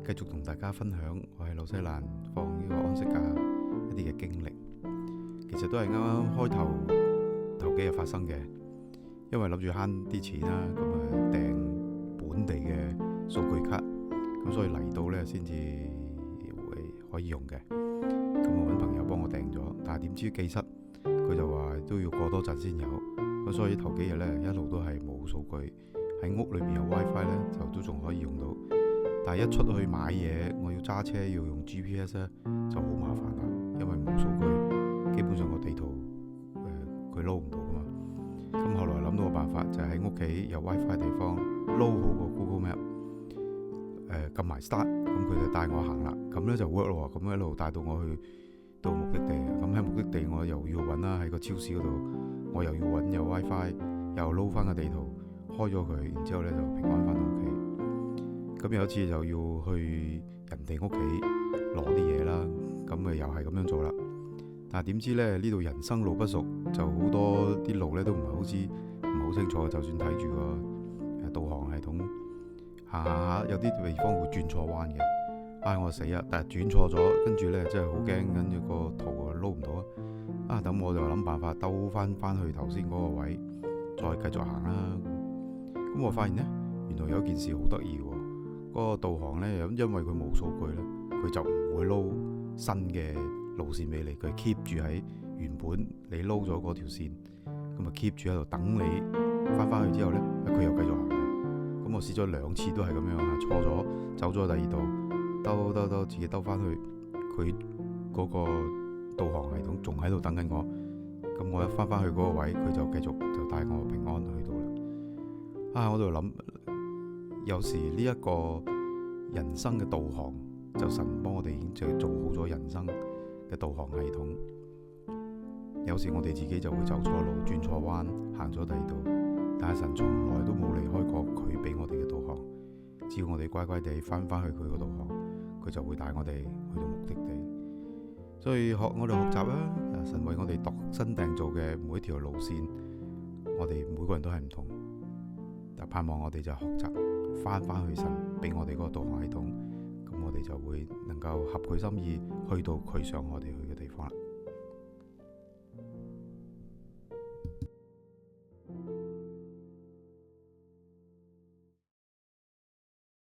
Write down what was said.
繼續同大家分享我喺紐西蘭放呢個安息假一啲嘅經歷。其實都係啱啱開頭幾日發生嘅，因為諗住慳啲錢啦，咁啊訂本地嘅數據卡，咁所以嚟到呢先至可以用嘅。咁我揾朋友幫我訂咗，但係點知寄失，佢就話都要過多陣先有，咁所以頭幾日呢一路都係冇數據，喺屋裏面有 WiFi 呢就都仲可以用到，但係一出去買嘢，我要揸車要用 GPS 呢就好麻煩啦，因為冇數據，基本上個地圖佢撈唔到噶嘛。咁後來諗到個辦法，就係喺屋企有 WiFi 地方撈好個 Google Map，撳埋 Start，咁佢就帶我行啦。咁呢就 work 咯，咁一路帶到我去到目的地。咁喺目的地我又要揾啦，喺個超市嗰度我又要揾有 WiFi，又撈翻個地圖開咗佢，然之後呢就平安翻到屋企。咁有一次就要去人哋屋企攞啲嘢啦，咁咪又係咁樣做啦。但係點知呢度人生路不熟，就好多啲路呢都唔係好清楚，就算睇住個導航系統行下，有啲地方會轉錯彎嘅。我死啊！但係轉錯咗，跟住呢真係好驚，跟住個圖撈唔到啊！等我就諗辦法兜翻去頭先嗰個位，再繼續行啦。咁我發現呢，原來有件事好得意喎。嗰個導航呢，因為佢冇數據呢，佢就唔會撈新嘅路線俾你，佢 keep 住喺原本你撈咗嗰條線，咁啊 keep 住喺度等你翻去之後呢，佢又繼續行嘅。咁我試咗2次都係咁樣啊，錯咗走咗第二度，兜自己兜翻去，佢嗰個導航系統仲喺度等緊我。咁我一翻去嗰個位，佢就繼續就帶我平安去到啦。我喺度諗，有時呢一個人生嘅導航，就神幫我哋已經就做好咗人生嘅導航系統。有時我哋自己就會走錯路、轉錯彎、行咗第二度，但係神從來都冇離開過佢俾我哋嘅導航。只要我哋乖乖地翻去佢個導航，佢就會帶我哋去到目的地。所以我哋學習啦，神為我哋度身訂造嘅每一條路線，我哋每個人都係唔同，但盼望我哋就學習翻去神俾我哋嗰個導航系統，咁我哋就會能夠合佢心意去到佢想我哋去嘅地方啦。